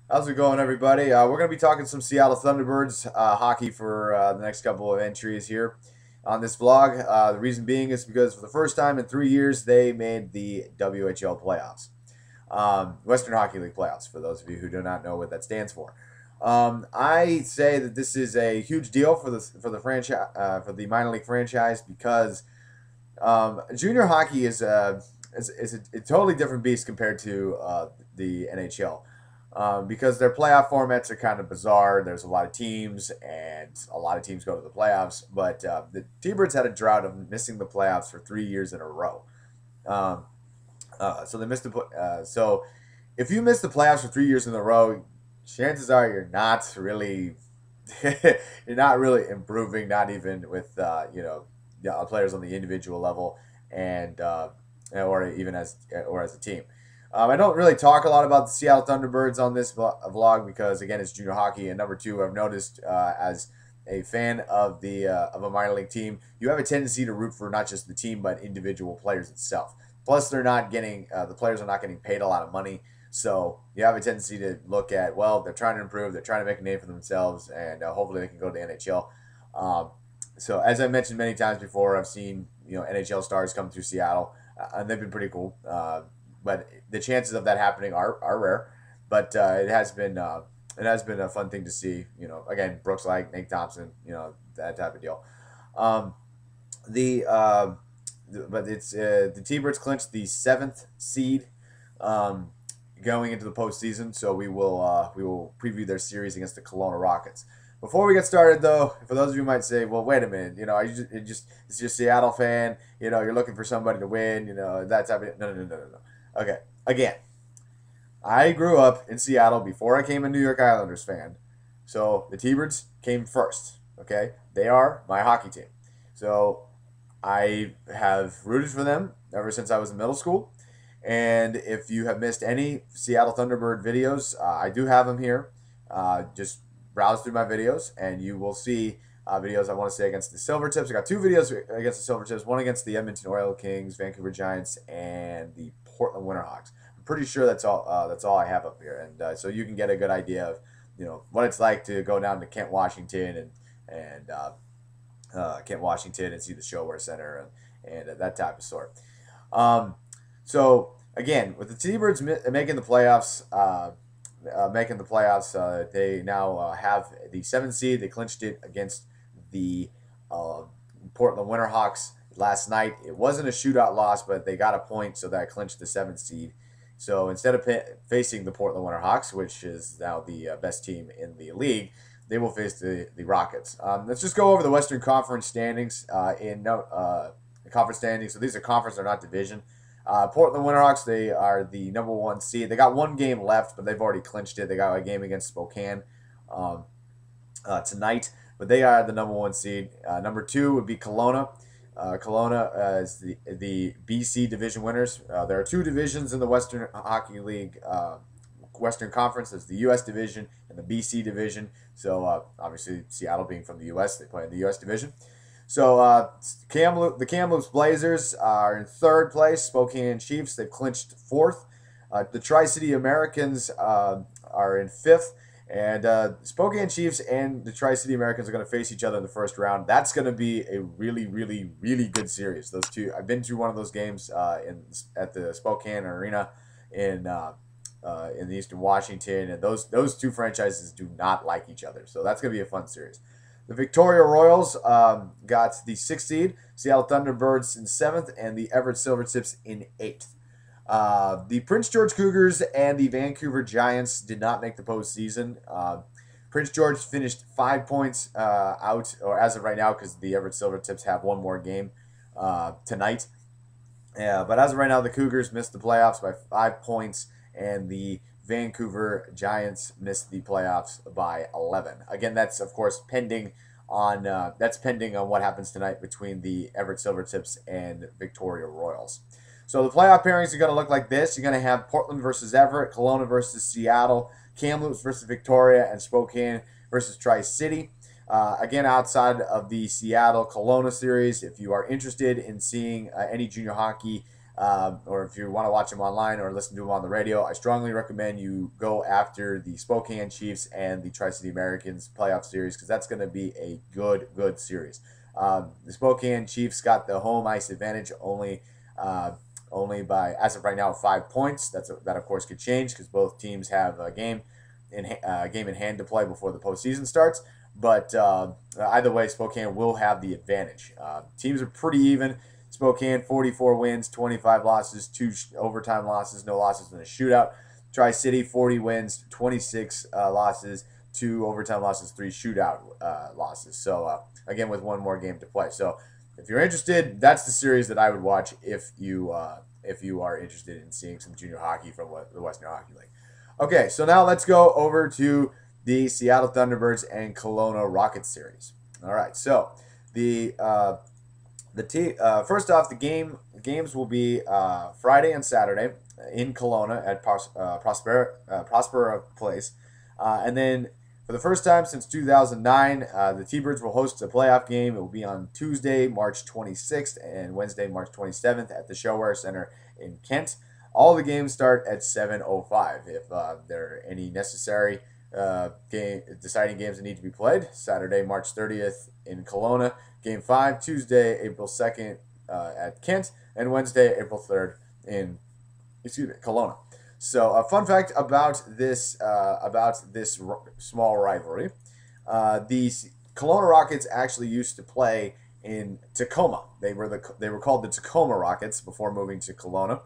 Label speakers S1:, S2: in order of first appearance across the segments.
S1: How's it going, everybody? We're going to be talking some Seattle Thunderbirds hockey for the next couple of entries here on this vlog. The reason being is because for the first time in 3 years, they made the WHL playoffs, Western Hockey League playoffs, for those of you who do not know what that stands for. I say that this is a huge deal for the franchise, for the minor league franchise, because junior hockey is a totally different beast compared to the NHL. Because their playoff formats are kind of bizarre. There's a lot of teams, and a lot of teams go to the playoffs. But the T-Birds had a drought of missing the playoffs for 3 years in a row. Um, so they missed so if you miss the playoffs for 3 years in a row, chances are you're not really improving, not even with players on the individual level, and or even as a team. I don't really talk a lot about the Seattle Thunderbirds on this vlog because, again, it's junior hockey, and number two, I've noticed as a fan of a minor league team, you have a tendency to root for not just the team but individual players itself. Plus, the players are not getting paid a lot of money, so you have a tendency to look at, well, they're trying to improve, they're trying to make a name for themselves, and hopefully they can go to the NHL. Um, so, as I mentioned many times before, I've seen NHL stars come through Seattle, and they've been pretty cool. But the chances of that happening are rare. But it has been a fun thing to see. Again, Brooks like Nate Thompson, that type of deal. Um, the but it's the T-Birds clinched the seventh seed um, going into the postseason. So we will preview their series against the Kelowna Rockets. Before we get started, though, for those of you who might say, "Well, wait a minute, are you it's just Seattle fan, you're looking for somebody to win, that type of no. Okay, again, I grew up in Seattle before I came a New York Islanders fan, so the T-Birds came first. Okay, they are my hockey team, so I have rooted for them ever since I was in middle school. And if you have missed any Seattle Thunderbird videos, I do have them here. Just browse through my videos, and you will see videos I want to say against the Silvertips. I got two videos against the Silvertips, one against the Edmonton Oil Kings, Vancouver Giants, and the Portland Winterhawks. I'm pretty sure that's all. That's all I have up here, and so you can get a good idea of what it's like to go down to Kent, Washington, and Kent, Washington, and see the Showwear Center and that type of sort. Um, so again, with the T-Birds making the playoffs, they now have the seventh seed. They clinched it against the uh, Portland Winterhawks last night. It wasn't a shootout loss, but they got a point, so that clinched the seventh seed. So instead of facing the Portland Winterhawks, which is now the best team in the league, they will face the Rockets. Let's just go over the Western Conference standings conference standings. So these are conference, they're not division. Portland Winterhawks, they are the number one seed. They got one game left, but they've already clinched it. They got a game against Spokane um, tonight, but they are the number one seed. Number two would be Kelowna. Kelowna is the BC division winners. There are two divisions in the Western Hockey League Western Conference. There's the U.S. division and the BC division. So obviously Seattle being from the U.S., they play in the U.S. division. So the Kamloops Blazers are in third place. Spokane Chiefs, they've clinched fourth. The Tri-City Americans are in fifth. And Spokane Chiefs and the Tri-City Americans are going to face each other in the first round. That's going to be a really, really, really good series. Those two, I've been to one of those games at the Spokane Arena in the Eastern Washington, and those two franchises do not like each other. So that's going to be a fun series. The Victoria Royals got the sixth seed, Seattle Thunderbirds in seventh, and the Everett Silvertips in eighth. The Prince George Cougars and the Vancouver Giants did not make the postseason. Prince George finished 5 points out, or as of right now, because the Everett Silvertips have one more game tonight. But as of right now, the Cougars missed the playoffs by 5 points, and the Vancouver Giants missed the playoffs by 11. Again, that's of course pending on what happens tonight between the Everett Silvertips and Victoria Royals. So the playoff pairings are going to look like this. You're going to have Portland versus Everett, Kelowna versus Seattle, Kamloops versus Victoria, and Spokane versus Tri-City. Again, outside of the Seattle Kelowna series, if you are interested in seeing any junior hockey or if you want to watch them online or listen to them on the radio, I strongly recommend you go after the Spokane Chiefs and the Tri-City Americans playoff series, because that's going to be a good series. The Spokane Chiefs got the home ice advantage only by, as of right now, 5 points. That of course could change because both teams have a game in hand to play before the postseason starts. But either way, Spokane will have the advantage. Teams are pretty even. Spokane, 44 wins, 25 losses, 2 overtime losses, no losses in a shootout. Tri-City, 40 wins, 26 losses, 2 overtime losses, 3 shootout losses. So, again, with 1 more game to play. So, if you're interested, that's the series that I would watch if you are interested in seeing some junior hockey from the Western Hockey League. Okay, so now let's go over to the Seattle Thunderbirds and Kelowna Rockets series. All right, so first off, the games will be Friday and Saturday in Kelowna at Prospera Place, and then for the first time since 2009, the T-Birds will host a playoff game. It will be on Tuesday, March 26th, and Wednesday, March 27th at the Showwear Center in Kent. All the games start at 7:05. If there are any necessary deciding games that need to be played, Saturday, March 30th in Kelowna. Game 5, Tuesday, April 2nd at Kent, and Wednesday, April 3rd in Kelowna. So, a fun fact about this small rivalry: the Kelowna Rockets actually used to play in Tacoma. They were called the Tacoma Rockets before moving to Kelowna,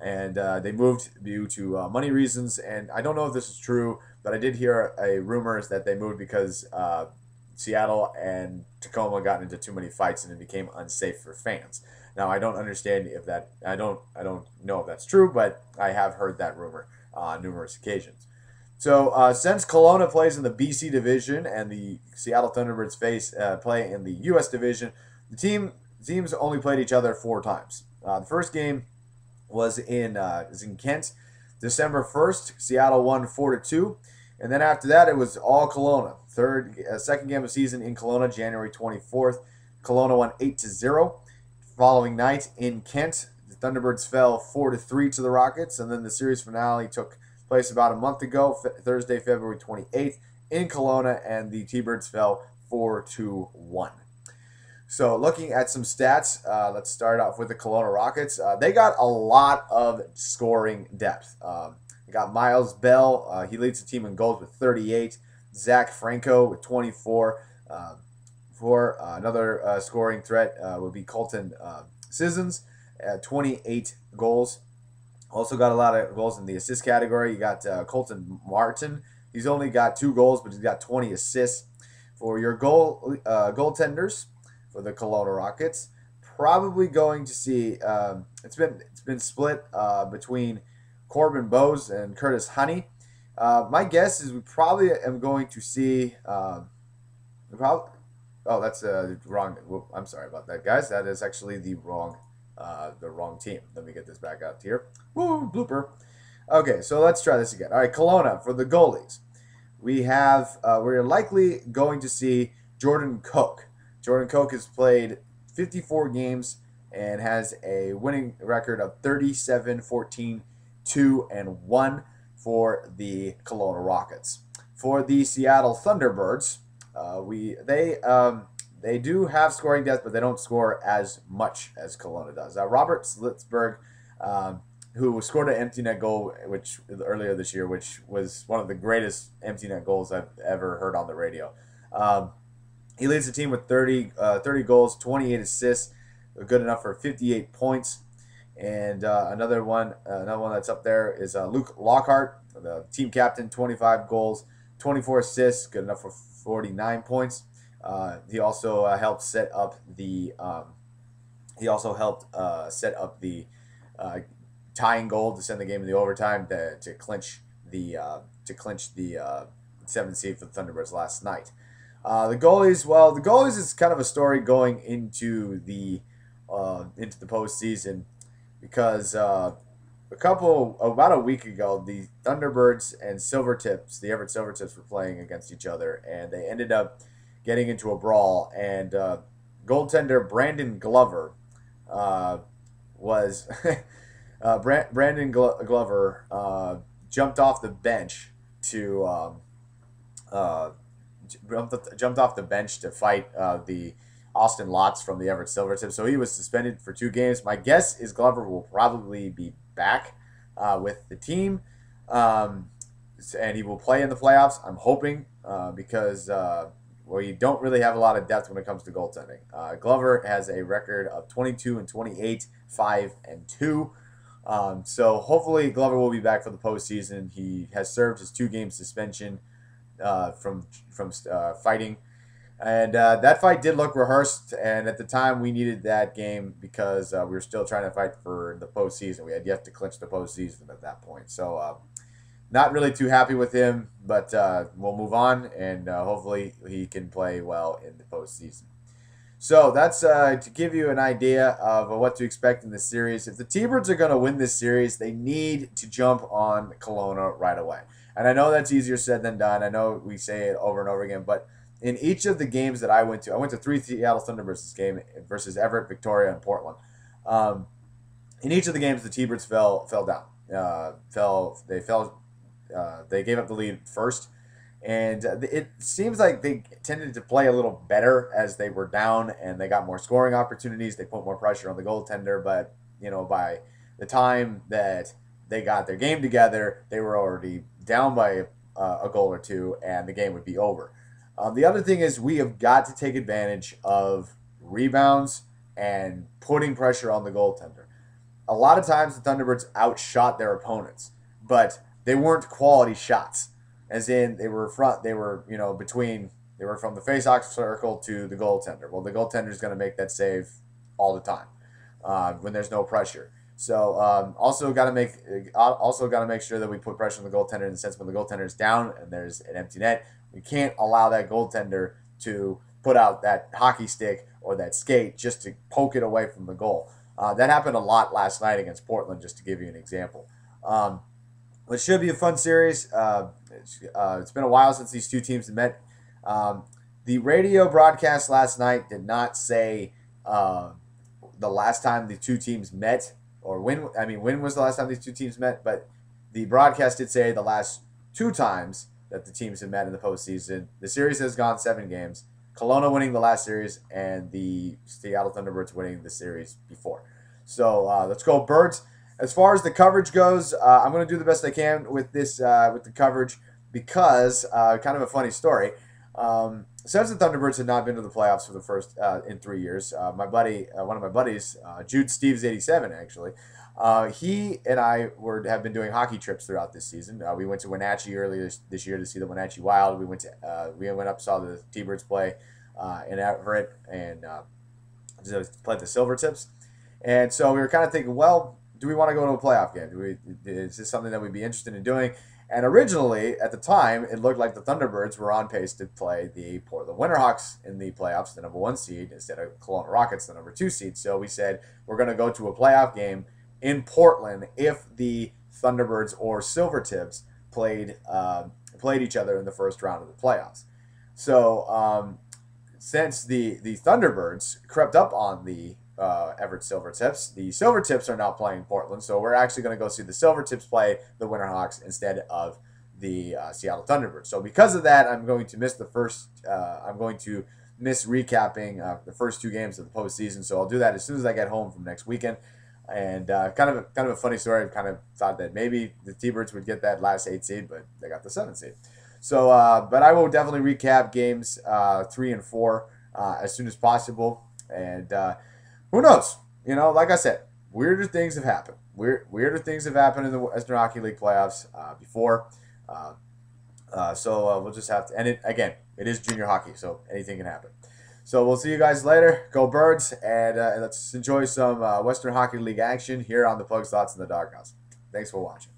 S1: and they moved due to money reasons. And I don't know if this is true, but I did hear a rumors that they moved because Seattle and Tacoma got into too many fights and it became unsafe for fans. Now, I don't understand if that I don't know if that's true, but I have heard that rumor on numerous occasions. So, since Kelowna plays in the BC division and the Seattle Thunderbirds play in the US division, the teams only played each other 4 times. The first game was in Kent, December 1st. Seattle won 4-2, and then after that it was all Kelowna. Second game of the season in Kelowna, January 24th. Kelowna won 8-0. Following night in Kent, the Thunderbirds fell 4-3 to the Rockets, and then the series finale took place about a month ago, Thursday, February 28th, in Kelowna, and the T-Birds fell 4-1. So, looking at some stats, let's start off with the Kelowna Rockets. They got a lot of scoring depth. They got Miles Bell. He leads the team in goals with 38. Zach Franco with 24. For another scoring threat would be Colton Sissons at 28 goals. Also got a lot of goals in the assist category. You got Colton Martin. He's only got 2 goals, but he's got 20 assists. For your goaltenders for the Kelowna Rockets, probably going to see it's been split between Corbin Bose and Curtis Honey. My guess is we probably am going to see Oh, that's wrong. I'm sorry about that, guys. That is actually the wrong team. Let me get this back out here. Woo, blooper. Okay, so let's try this again. All right, Kelowna for the goalies. We're likely going to see Jordan Koch. Jordan Koch has played 54 games and has a winning record of 37, 14, 2, and 1 for the Kelowna Rockets. For the Seattle Thunderbirds, they do have scoring depth, but they don't score as much as Kelowna does. Robert Slitzberg, who scored an empty net goal earlier this year, which was one of the greatest empty net goals I've ever heard on the radio. He leads the team with 30 goals, 28 assists, good enough for 58 points. And another one that's up there is Luke Lockhart, the team captain, 25 goals, 24 assists, good enough for 49 points. He also helped set up the tying goal to send the game in the overtime to clinch the 7th seed for the Thunderbirds last night. The goalies is kind of a story going into the postseason, because about a week ago, the Thunderbirds and Silvertips, the Everett Silvertips, were playing against each other, and they ended up getting into a brawl. And goaltender Brandon Glover was Brandon Glover jumped off the bench to uh, jumped off the bench to fight the Austin Lotz from the Everett Silvertips. So he was suspended for 2 games. My guess is Glover will probably be back with the team, and he will play in the playoffs. I'm hoping because we don't really have a lot of depth when it comes to goaltending. Glover has a record of 22-28, 5-2. So hopefully Glover will be back for the postseason. He has served his 2-game suspension from fighting, and that fight did look rehearsed. And at the time, we needed that game because we were still trying to fight for the postseason. We had yet to clinch the postseason at that point. So not really too happy with him, but we'll move on, and hopefully he can play well in the postseason. So that's to give you an idea of what to expect in this series. If the T-Birds are going to win this series, they need to jump on Kelowna right away. And I know that's easier said than done. I know we say it over and over again, but in each of the games that I went to 3 Seattle Thunderbirds this game versus Everett, Victoria, and Portland. In each of the games, the T-Birds fell down. They gave up the lead first. And it seems like they tended to play a little better as they were down, and they got more scoring opportunities. They put more pressure on the goaltender, but by the time that they got their game together, they were already down by a goal or two, and the game would be over. The other thing is we have got to take advantage of rebounds and putting pressure on the goaltender. A lot of times the Thunderbirds outshot their opponents, but they weren't quality shots. As in, they were from the face-off circle to the goaltender. Well, the goaltender is going to make that save all the time when there's no pressure. So also got to make sure that we put pressure on the goaltender in the sense when the goaltender is down and there's an empty net, we can't allow that goaltender to put out that hockey stick or that skate just to poke it away from the goal. That happened a lot last night against Portland, just to give you an example. It should be a fun series. It's been a while since these two teams have met. The radio broadcast last night did not say the last time the two teams met, or when was the last time these two teams met, but the broadcast did say the last 2 times that the teams have met in the postseason. The series has gone 7 games. Kelowna winning the last series, and the Seattle Thunderbirds winning the series before. So let's go Birds. As far as the coverage goes, I'm going to do the best I can with this with the coverage because kind of a funny story. Since the Thunderbirds had not been to the playoffs for the first in 3 years, one of my buddies, Jude Steves 87 actually, he and I have been doing hockey trips throughout this season. We went to Wenatchee earlier this year to see the Wenatchee Wild. We went up saw the T-Birds play in Everett and played the Silvertips, and so we were kind of thinking, well, do we want to go to a playoff game? Is this something that we'd be interested in doing? And originally, at the time, it looked like the Thunderbirds were on pace to play the Portland Winterhawks in the playoffs, the number 1 seed, instead of Kelowna Rockets, the number 2 seed. So we said we're going to go to a playoff game in Portland if the Thunderbirds or Silvertips played each other in the first round of the playoffs. So since the Thunderbirds crept up on the Everett Silvertips, the Silvertips are now playing Portland, so we're actually going to go see the Silvertips play the Winterhawks instead of the Seattle Thunderbirds. So because of that, I'm going to miss recapping the first 2 games of the postseason. So I'll do that as soon as I get home from next weekend. And kind of a funny story. I kind of thought that maybe the T-Birds would get that last 8 seed, but they got the 7 seed. So, but I will definitely recap games 3 and 4 as soon as possible. And who knows? Like I said, weirder things have happened. Weirder things have happened in the Western Hockey League playoffs before. So we'll just have to. And it is junior hockey, so anything can happen. So we'll see you guys later. Go Birds, and let's enjoy some Western Hockey League action here on the Pugs Thoughts in the Doghouse. Thanks for watching.